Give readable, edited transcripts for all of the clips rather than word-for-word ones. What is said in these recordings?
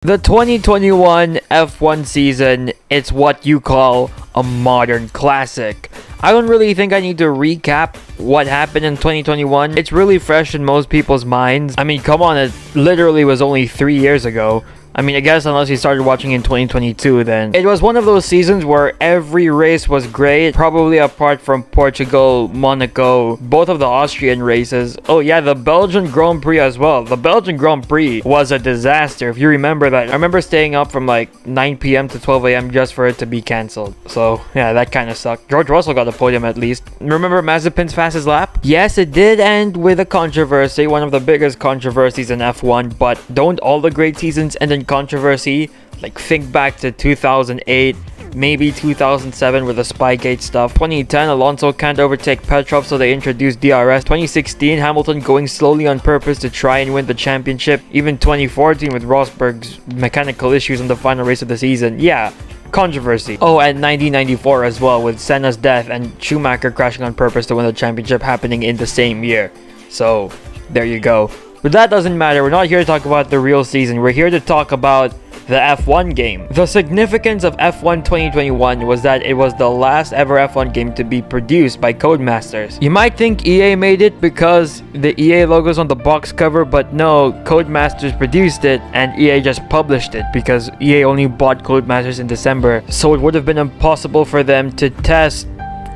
The 2021 F1 season, it's what you call a modern classic. I don't really think I need to recap what happened in 2021. It's really fresh in most people's minds. I mean, come on, it literally was only 3 years ago. I mean, I guess unless you started watching in 2022, then it was one of those seasons where every race was great, probably apart from Portugal, Monaco, both of the Austrian races. Oh yeah, the Belgian Grand Prix as well. The Belgian Grand Prix was a disaster, if you remember that. I remember staying up from like 9 p.m. to 12 a.m. just for it to be cancelled. So yeah, that kind of sucked. George Russell got a podium at least. Remember Mazepin's fastest lap? Yes, it did end with a controversy, one of the biggest controversies in F1, but don't all the great seasons end in controversy? Like, think back to 2008, maybe 2007 with the Spygate stuff. 2010, Alonso can't overtake Petrov, so they introduced DRS. 2016, Hamilton going slowly on purpose to try and win the championship. Even 2014 with Rosberg's mechanical issues in the final race of the season. Yeah, controversy. Oh, and 1994 as well, with Senna's death and Schumacher crashing on purpose to win the championship happening in the same year. So, there you go. But that doesn't matter. We're not here to talk about the real season. We're here to talk about the F1 game. The significance of F1 2021 was that it was the last ever F1 game to be produced by Codemasters. You might think EA made it because the EA logo's on the box cover, but no, Codemasters produced it and EA just published it because EA only bought Codemasters in December, so it would have been impossible for them to test,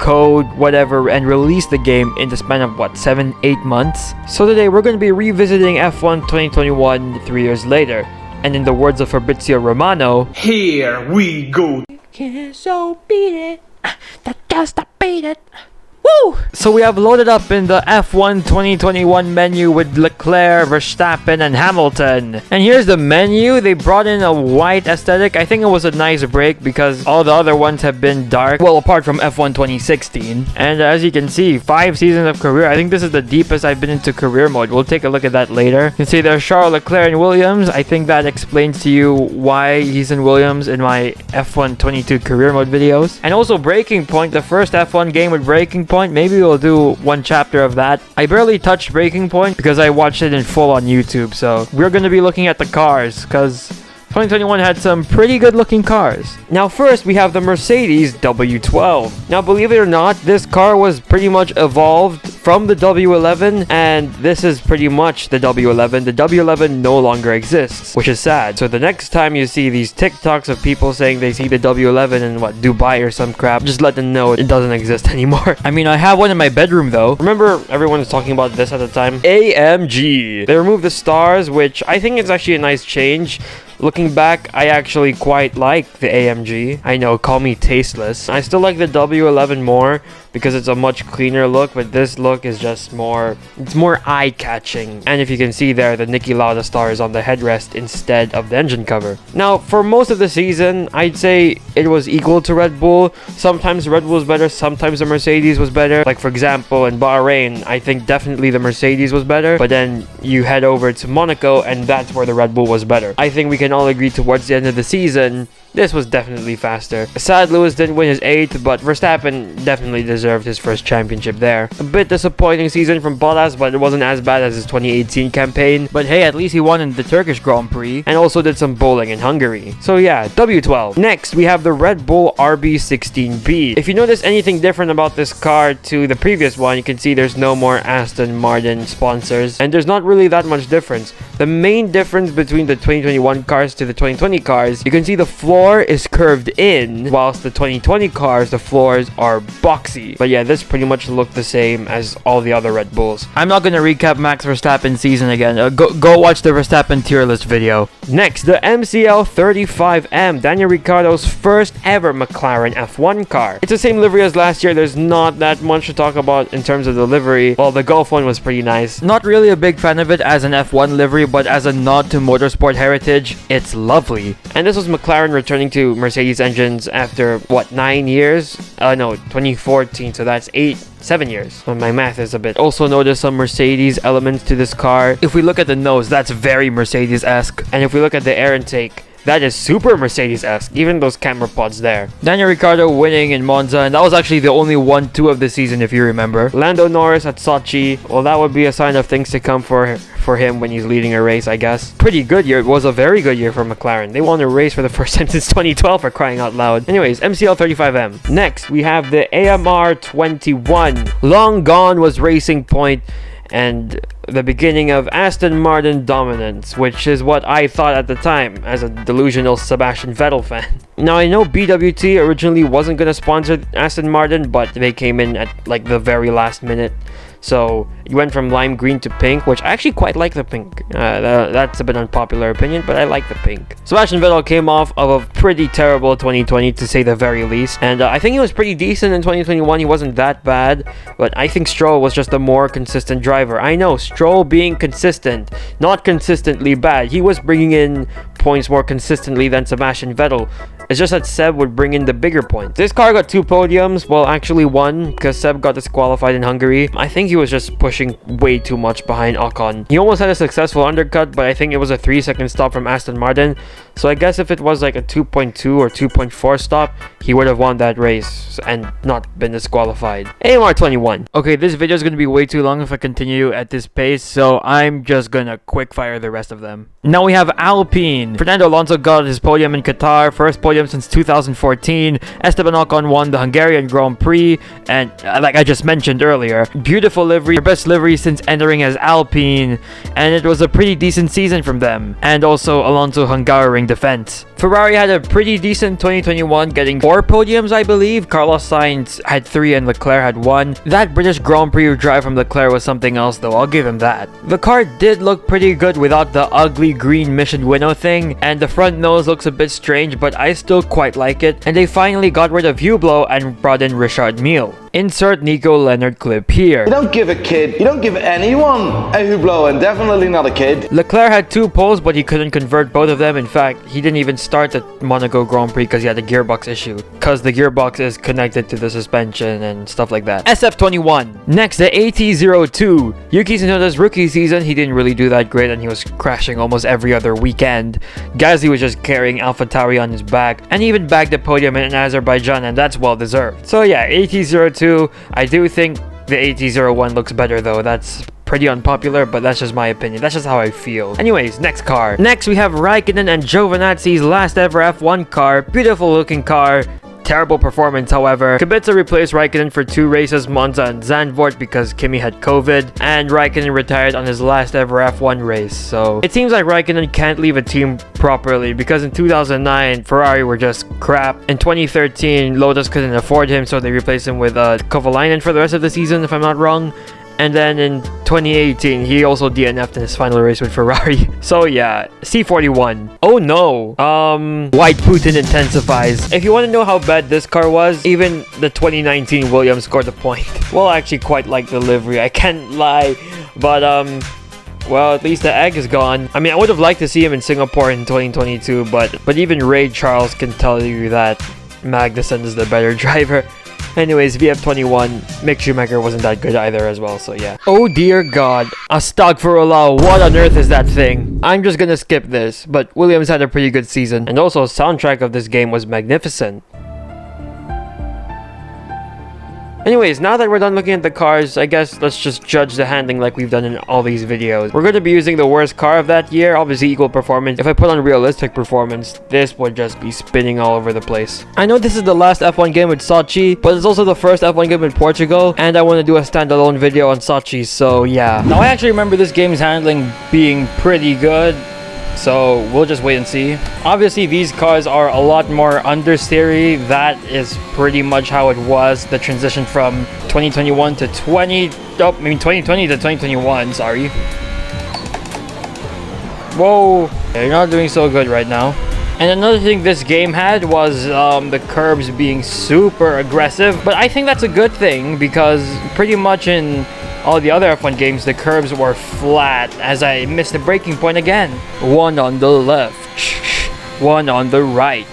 code, whatever, and release the game in the span of what, 7-8 months? So today we're going to be revisiting F1 2021 3 years later. And in the words of Fabrizio Romano, here we go. Can't so beat it. That just beat it. Woo! So we have loaded up in the F1 2021 menu with Leclerc, Verstappen, and Hamilton. And here's the menu. They brought in a white aesthetic. I think it was a nice break because all the other ones have been dark. Well, apart from F1 2016. And as you can see, 5 seasons of career. I think this is the deepest I've been into career mode. We'll take a look at that later. You can see there's Charles Leclerc and Williams. I think that explains to you why he's in Williams in my F1 22 career mode videos. And also Breaking Point, the first F1 game with Breaking Point. Maybe we'll do one chapter of that. I barely touched Breaking Point because I watched it in full on YouTube. So we're going to be looking at the cars because 2021 had some pretty good looking cars. Now first we have the Mercedes W12. Now believe it or not, this car was pretty much evolved from the W11, and this is pretty much the W11. The W11 no longer exists, which is sad. So the next time you see these TikToks of people saying they see the W11 in what, Dubai or some crap, just let them know it doesn't exist anymore. I mean, I have one in my bedroom though. Remember everyone was talking about this at the time? AMG. They removed the stars, which I think is actually a nice change. Looking back, I actually quite like the AMG. I know, call me tasteless. I still like the W11 more because it's a much cleaner look, but this look is just more, it's more eye-catching. And if you can see there, the Niki Lauda star is on the headrest instead of the engine cover. Now, for most of the season, I'd say it was equal to Red Bull. Sometimes Red Bull was better, sometimes the Mercedes was better. Like for example, in Bahrain, I think definitely the Mercedes was better, but then you head over to Monaco and that's where the Red Bull was better. I think we can all agree towards the end of the season, this was definitely faster. Sad Lewis didn't win his 8th, but Verstappen definitely deserved his first championship there. A bit disappointing season from Bottas, but it wasn't as bad as his 2018 campaign. But hey, at least he won in the Turkish Grand Prix, and also did some bowling in Hungary. So yeah, W12. Next, we have the Red Bull RB16B. If you notice anything different about this car to the previous one, you can see there's no more Aston Martin sponsors, and there's not really that much difference. The main difference between the 2021 cars to the 2020 cars, you can see the floor is curved in, whilst the 2020 cars, the floors are boxy. But yeah, this pretty much looked the same as all the other Red Bulls. I'm not gonna recap Max Verstappen's season again. Go watch the Verstappen tier list video. Next, the MCL 35M, Daniel Ricciardo's first ever McLaren F1 car. It's the same livery as last year. There's not that much to talk about in terms of the livery. Well, the Gulf one was pretty nice. Not really a big fan of it as an F1 livery, but as a nod to motorsport heritage, it's lovely. And this was McLaren returning to Mercedes engines after what, 9 years? No, 2014, so that's 7 years. My math is a bit. Also notice some Mercedes elements to this car. If we look at the nose, that's very Mercedes-esque. And if we look at the air intake, That is super Mercedes-esque, even those camera pods there. Daniel Ricciardo winning in Monza, and that was actually the only 1-2 of the season, if you remember. Lando Norris at Sochi, well, that would be a sign of things to come for him when he's leading a race, I guess. Pretty good year. It was a very good year for McLaren. They won a race for the first time since 2012, for crying out loud. Anyways, MCL 35M. Next, we have the AMR 21. Long gone was Racing Point, and the beginning of Aston Martin dominance, which is what I thought at the time as a delusional Sebastian Vettel fan. Now, I know BWT originally wasn't going to sponsor Aston Martin, but they came in at like the very last minute. So it went from lime green to pink, which I actually quite like the pink. That's a bit unpopular opinion, but I like the pink. Sebastian Vettel came off of a pretty terrible 2020, to say the very least. And I think he was pretty decent in 2021. He wasn't that bad, but I think Stroll was just a more consistent driver. I know, Stroll being consistent, not consistently bad. He was bringing in points more consistently than Sebastian Vettel. It's just that Seb would bring in the bigger points. This car got 2 podiums, well, actually 1, because Seb got disqualified in Hungary. I think he was just pushing way too much behind Ocon. He almost had a successful undercut, but I think it was a 3-second stop from Aston Martin. So I guess if it was like a 2.2 or 2.4 stop, he would have won that race and not been disqualified. AMR 21. Okay, this video is going to be way too long if I continue at this pace, so I'm just gonna quick fire the rest of them. Now we have Alpine. Fernando Alonso got his podium in Qatar, first podium since 2014. Esteban Ocon won the Hungarian Grand Prix, and like I just mentioned earlier, beautiful livery, their best livery since entering as Alpine, and it was a pretty decent season from them. And also Alonso Hungarian defense. Ferrari had a pretty decent 2021, getting 4 podiums, I believe. Carlos Sainz had 3 and Leclerc had 1. That British Grand Prix drive from Leclerc was something else though, I'll give him that. The car did look pretty good without the ugly green Mission Winnow thing, and the front nose looks a bit strange, but I still quite like it. And they finally got rid of Hublot and brought in Richard Mille. Insert Nico Leonard clip here. You don't give anyone a Hublot, and definitely not a kid. Leclerc had 2 poles, but he couldn't convert both of them. In fact, he didn't even start the Monaco Grand Prix because he had a gearbox issue, because the gearbox is connected to the suspension and stuff like that. SF21. Next, the AT02. Yuki Tsunoda's rookie season, he didn't really do that great, and he was crashing almost every other weekend. Gasly was just carrying AlphaTauri on his back, and he even bagged the podium in Azerbaijan, and that's well deserved. So yeah, AT02. I do think the AT01 looks better though. That's pretty unpopular, but that's just my opinion. That's just how I feel. Anyways, next car. Next, we have Raikkonen and Giovinazzi's last ever F1 car. Beautiful looking car. Terrible performance, however. Kubica replaced Raikkonen for 2 races, Monza and Zandvoort, because Kimi had COVID, and Raikkonen retired on his last ever F1 race. So it seems like Raikkonen can't leave a team properly, because in 2009 Ferrari were just crap. In 2013 Lotus couldn't afford him, so they replaced him with Kovalainen for the rest of the season, if I'm not wrong. And then in 2018, he also DNF'd in his final race with Ferrari. So yeah, C41. Oh no. White Putin intensifies. If you want to know how bad this car was, even the 2019 Williams scored a point. Well, I actually quite like the livery, I can't lie. But well, at least the egg is gone. I mean, I would have liked to see him in Singapore in 2022, but even Ray Charles can tell you that Magnussen is the better driver. Anyways, VF21, Mick Schumacher wasn't that good either as well, so yeah. Oh dear god. Astaghfirullah, what on earth is that thing? I'm just gonna skip this, but Williams had a pretty good season, and also soundtrack of this game was magnificent. Anyways, now that we're done looking at the cars, I guess let's just judge the handling like we've done in all these videos. We're going to be using the worst car of that year, obviously equal performance. If I put on realistic performance, this would just be spinning all over the place. I know this is the last F1 game with Sochi, but it's also the first F1 game in Portugal, and I want to do a standalone video on Sochi, so yeah. Now I actually remember this game's handling being pretty good, so we'll just wait and see. Obviously, these cars are a lot more understeery. That is pretty much how it was. The transition from 2021 to 2020 to 2021, sorry. Whoa, you're not doing so good right now. And another thing this game had was the curbs being super aggressive, but I think that's a good thing, because pretty much in all the other F1 games, the curbs were flat, as I missed the braking point again. One on the left, one on the right,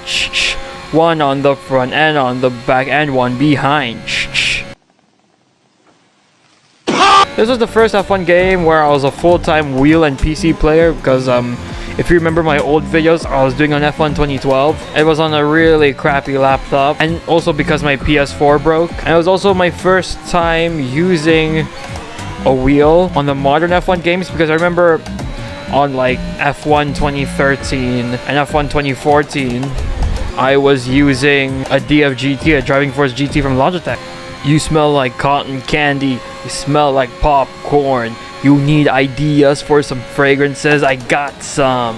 one on the front and on the back, and one behind. This was the first F1 game where I was a full-time wheel and PC player, because If you remember my old videos I was doing on F1 2012, it was on a really crappy laptop, and also because my PS4 broke. And it was also my first time using a wheel on the modern F1 games, because I remember on like F1 2013 and F1 2014 I was using a DFGT, a Driving Force GT from Logitech. You smell like cotton candy, you smell like popcorn, you need ideas for some fragrances, I got some.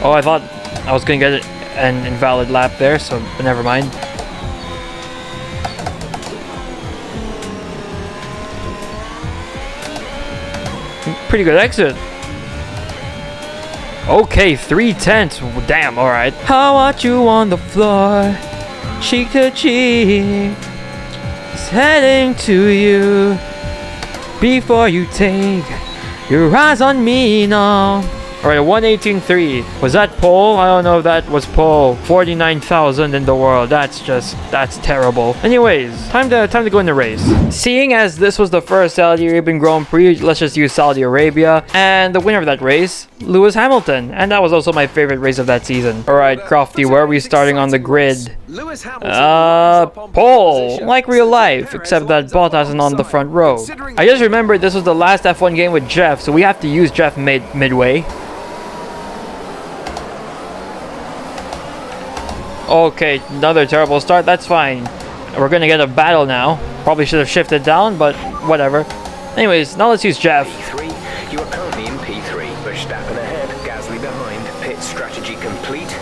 Oh, I thought I was gonna get an invalid lap there, so never mind. Pretty good exit. Okay, 3/10. Damn, alright. I want you on the floor, cheek to cheek. It's heading to you before you take your eyes on me now. Alright, 118.3. Was that pole? I don't know if that was pole. 49,000 in the world. That's terrible. Anyways, time to go in the race. Seeing as this was the first Saudi Arabian Grand Prix, let's just use Saudi Arabia. And the winner of that race, Lewis Hamilton. And that was also my favorite race of that season. Alright, Crofty, where are we starting on the grid? Pole. Like real life, except that Bottas isn't on the front row. I just remembered this was the last F1 game with Jeff, so we have to use Jeff midway. Okay, another terrible start. That's fine. We're gonna get a battle now. Probably should have shifted down, but whatever. Anyways, now let's use Jeff. P3, you are currently in P3. Verstappen ahead, Gasly behind. Pit strategy complete.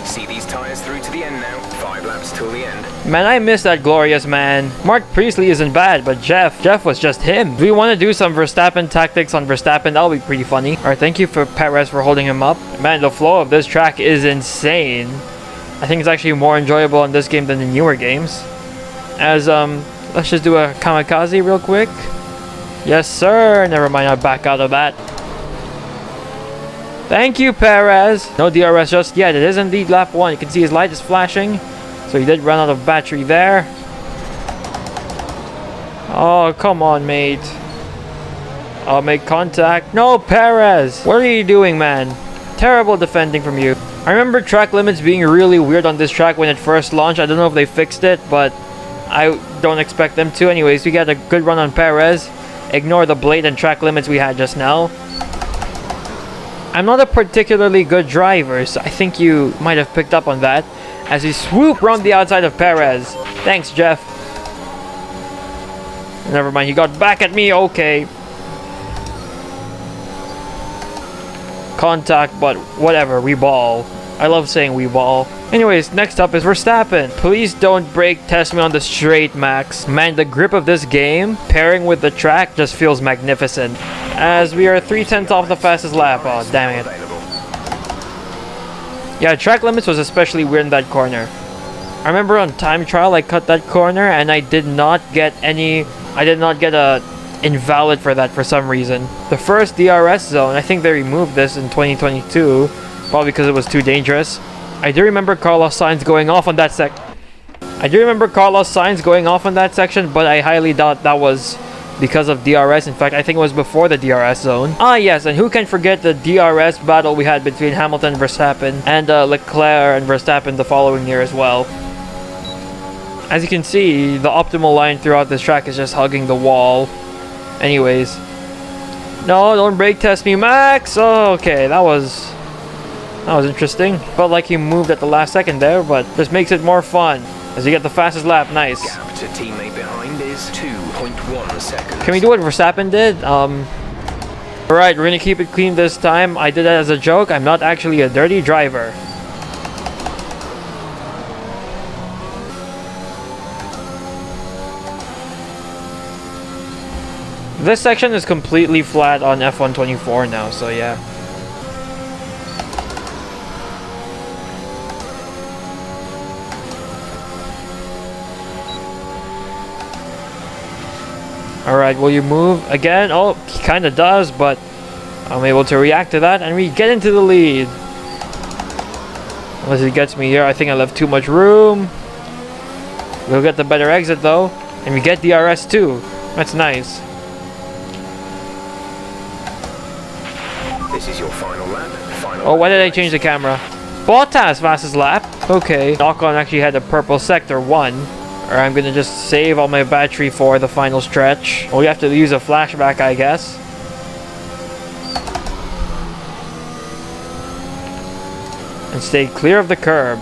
See these tyres through to the end now. 5 laps till the end. Man, I miss that glorious man. Mark Priestley isn't bad, but Jeff was just him. If we want to do some Verstappen tactics on Verstappen, that'll be pretty funny. Alright, thank you for Perez for holding him up. Man, the flow of this track is insane. I think it's actually more enjoyable in this game than the newer games. As, let's just do a kamikaze real quick. Yes, sir. Never mind, I'll back out of that. Thank you, Perez. No DRS just yet. It is indeed lap 1. You can see his light is flashing. So he did run out of battery there. Oh, come on, mate. I'll make contact. No, Perez. What are you doing, man? Terrible defending from you. I remember track limits being really weird on this track when it first launched. I don't know if they fixed it, but I don't expect them to. Anyways, we got a good run on Perez. Ignore the blatant track limits we had just now. I'm not a particularly good driver, so I think you might have picked up on that. As he swooped around the outside of Perez. Thanks, Jeff. Never mind, he got back at me. Okay. Contact, but whatever, we ball. I love saying we ball. Anyways, next up is Verstappen. Please don't brake test me on the straight, Max. Man, the grip of this game, pairing with the track, just feels magnificent. As we are 3/10 off the fastest lap. Oh, damn it. Yeah, track limits was especially weird in that corner. I remember on time trial I cut that corner and I did not get a invalid for that for some reason. The first DRS zone, I think they removed this in 2022, probably because it was too dangerous. I do remember Carlos Sainz going off on that section, but I highly doubt that was because of DRS. In fact, I think it was before the DRS zone. Ah yes, and who can forget the DRS battle we had between Hamilton and Verstappen, and Leclerc and Verstappen the following year as well. As you can see, the optimal line throughout this track is just hugging the wall. Anyways. No, don't brake test me, Max! Oh, okay, that was interesting. Felt like he moved at the last second there, but this makes it more fun. As you get the fastest lap, nice. Gap to teammate behind is 2.1 seconds. Can we do what Verstappen did? Alright, we're gonna keep it clean this time. I did that as a joke. I'm not actually a dirty driver. This section is completely flat on F1 24 now, so yeah. Alright, will you move again? Oh, he kind of does, but I'm able to react to that, and we get into the lead. Unless he gets me here, I think I left too much room. We'll get the better exit though, and we get DRS too. That's nice. This is your final lap. Oh, why did I change the camera? Bottas fastest lap. Okay. Ocon actually had a purple sector 1. Or I'm gonna just save all my battery for the final stretch. We have to use a flashback, I guess. And stay clear of the curb.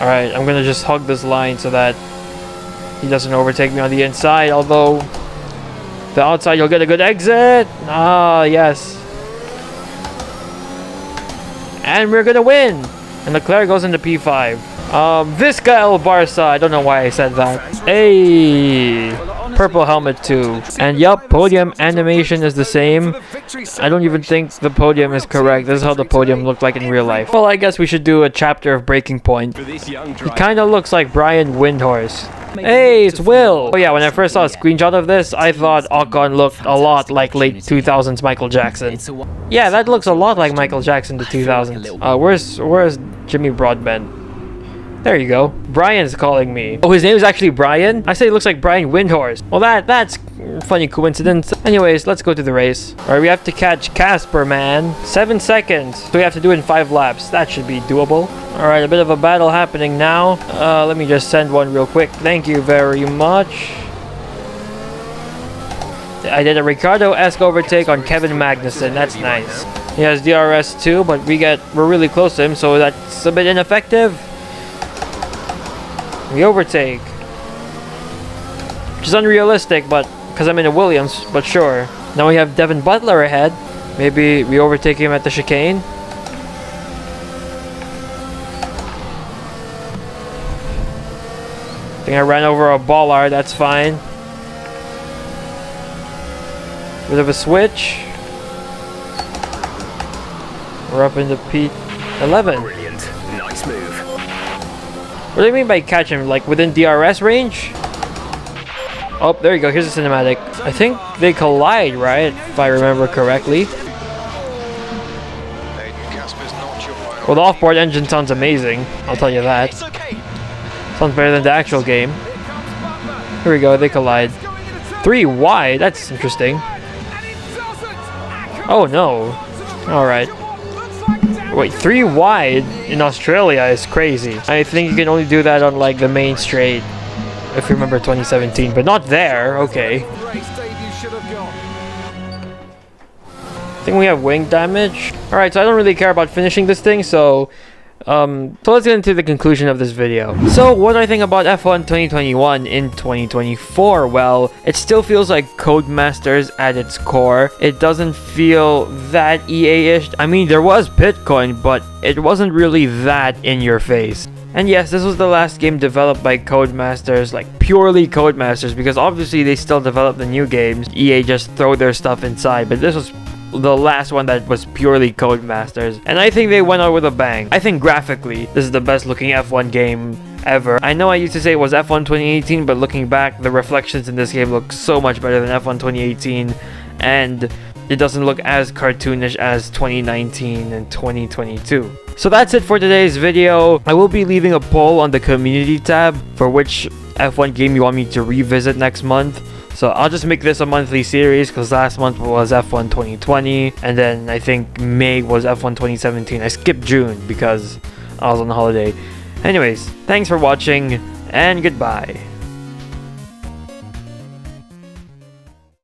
Alright, I'm gonna just hug this line so that he doesn't overtake me on the inside, although the outside you'll get a good exit. Ah, yes. And we're gonna win! And Leclerc goes into P5. Visca El Barça. I don't know why I said that. Hey! Purple helmet too. And yup, podium animation is the same. I don't even think the podium is correct. This is how the podium looked like in real life. Well, I guess we should do a chapter of Breaking Point. He kind of looks like Brian Windhorse. Hey, it's Will! Oh yeah, when I first saw a screenshot of this, I thought Ocon looked a lot like late 2000s Michael Jackson. Yeah, that looks a lot like Michael Jackson to 2000s. Where's Jimmy Broadbent? There you go. Brian's calling me. Oh, his name is actually Brian? I say it looks like Brian Windhorse. Well, that's funny coincidence. Anyways, let's go to the race. Alright, we have to catch Casper, man. 7 seconds. So we have to do it in 5 laps. That should be doable. Alright, a bit of a battle happening now. Let me just send one real quick. Thank you very much. I did a Ricardo-esque overtake on Kevin Magnussen. That's nice. He has DRS too, but we're really close to him, so that's a bit ineffective. We overtake. Which is unrealistic, but because I'm in a Williams, but sure. Now we have Devin Butler ahead. Maybe we overtake him at the chicane. I think I ran over a bollard, that's fine. Bit of a switch. We're up into P11. Brilliant. Nice move. What do you mean by catch him? Like within DRS range? Oh, there you go. Here's the cinematic. I think they collide, right? If I remember correctly. Well, the off-board engine sounds amazing. I'll tell you that. Sounds better than the actual game. Here we go. They collide. 3 wide. That's interesting. Oh, no. Alright. Wait, 3 wide in Australia is crazy. I think you can only do that on like the main straight, if you remember 2017, but not there. Okay. I think we have wing damage. Alright, so I don't really care about finishing this thing, so let's get into the conclusion of this video. So what do I think about F1 2021 in 2024? Well, it still feels like Codemasters at its core. It doesn't feel that EA-ish. I mean, there was Bitcoin, but it wasn't really that in your face. And yes, this was the last game developed by Codemasters, like purely Codemasters, because obviously they still develop the new games. EA just throw their stuff inside, but this was the last one that was purely Codemasters, and I think they went out with a bang. I think graphically, this is the best looking F1 game ever. I know I used to say it was F1 2018, but looking back, the reflections in this game look so much better than F1 2018, and it doesn't look as cartoonish as 2019 and 2022. So that's it for today's video. I will be leaving a poll on the community tab for which F1 game you want me to revisit next month. So I'll just make this a monthly series because last month was F1 2020 and then I think May was F1 2017. I skipped June because I was on holiday. Anyways, thanks for watching and goodbye.